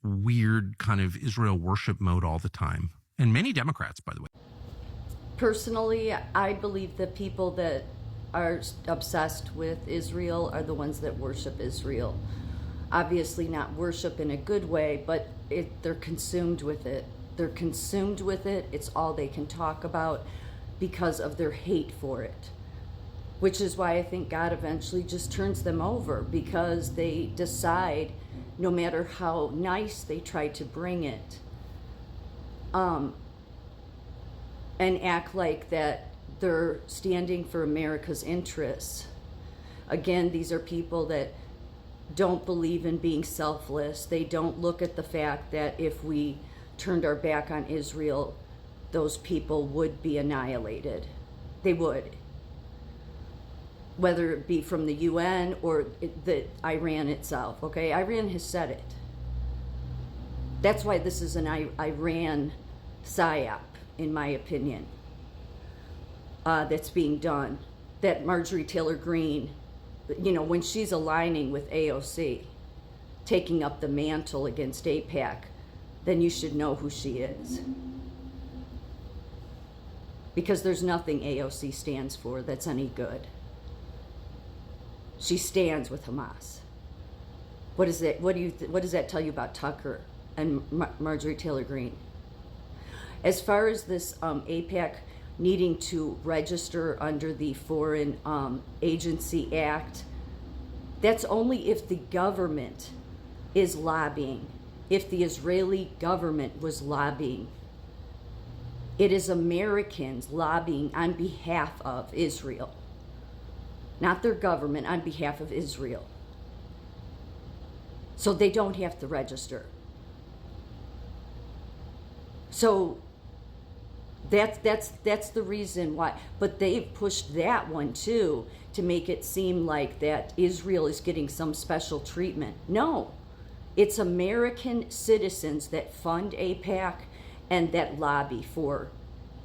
weird kind of Israel worship mode all the time. And many Democrats, by the way. Personally, I believe the people that are obsessed with Israel are the ones that worship Israel. Obviously not worship in a good way, but they're consumed with it. They're consumed with it. It's all they can talk about because of their hate for it. Which is why I think God eventually just turns them over, because they decide, no matter how nice they try to bring it, and act like that they're standing for America's interests. Again, these are people that don't believe in being selfless. They don't look at the fact that if we turned our back on Israel, those people would be annihilated. They would. Whether it be from the UN or Iran itself, okay? Iran has said it. That's why this is an Iran Psyop, in my opinion, that's being done. That Marjorie Taylor Greene, when she's aligning with AOC, taking up the mantle against AIPAC, then you should know who she is. Because there's nothing AOC stands for that's any good. She stands with Hamas. What does that tell you about Tucker and Marjorie Taylor Greene? As far as this AIPAC needing to register under the Foreign Agency Act, that's only if the government is lobbying, if the Israeli government was lobbying. It is Americans lobbying on behalf of Israel, not their government, on behalf of Israel. So they don't have to register. So that's the reason why. But they've pushed that one too, to make it seem like that Israel is getting some special treatment. No, it's American citizens that fund AIPAC and that lobby for,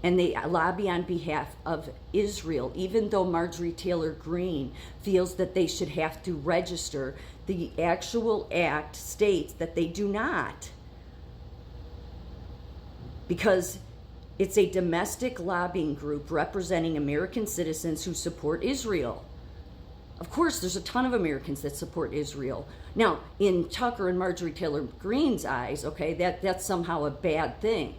and they lobby on behalf of Israel, even though Marjorie Taylor Greene feels that they should have to register. The actual act states that they do not, because it's a domestic lobbying group representing American citizens who support Israel. Of course, there's a ton of Americans that support Israel. Now, in Tucker and Marjorie Taylor Greene's eyes, okay, that's somehow a bad thing.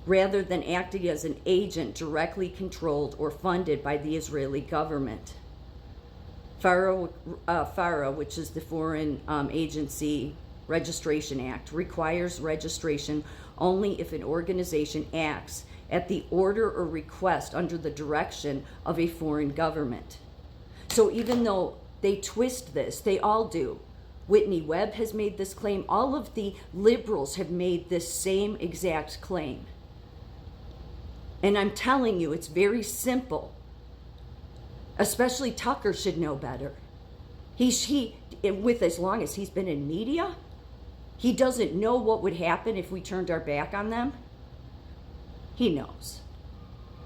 Rather than acting as an agent directly controlled or funded by the Israeli government. FARA, which is the Foreign Agency Registration Act, requires registration only if an organization acts at the order or request under the direction of a foreign government. So even though they twist this, they all do. Whitney Webb has made this claim. All of the liberals have made this same exact claim. And I'm telling you, it's very simple. Especially Tucker should know better. With as long as he's been in media, he doesn't know what would happen if we turned our back on them. He knows,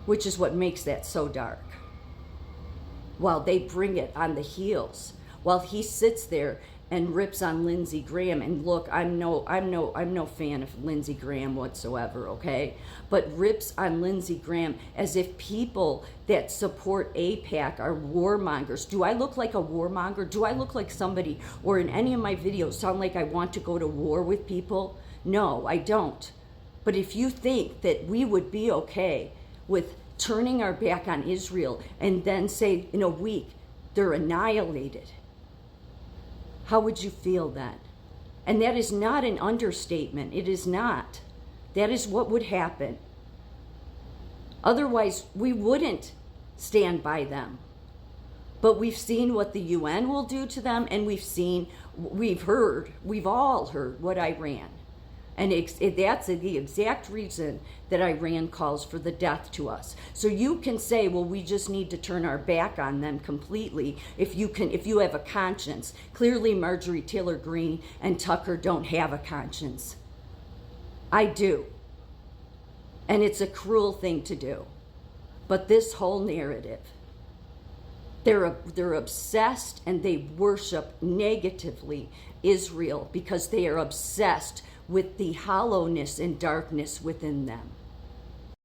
which is what makes that so dark. While they bring it on the heels, while he sits there and rips on Lindsey Graham. And look, I'm no fan of Lindsey Graham whatsoever, okay? But rips on Lindsey Graham as if people that support AIPAC are warmongers. Do I look like a warmonger? Do I look like somebody, or in any of my videos, sound like I want to go to war with people? No, I don't. But if you think that we would be okay with turning our back on Israel and then say in a week they're annihilated, how would you feel then? And that is not an understatement. It is not. That is what would happen. Otherwise, we wouldn't stand by them. But we've seen what the UN will do to them, and we've all heard what Iran. And that's the exact reason that Iran calls for the death to us. So you can say, well, we just need to turn our back on them completely if you have a conscience. Clearly, Marjorie Taylor Greene and Tucker don't have a conscience. I do. And it's a cruel thing to do. But this whole narrative They're obsessed, and they worship negatively Israel because they are obsessed with the hollowness and darkness within them.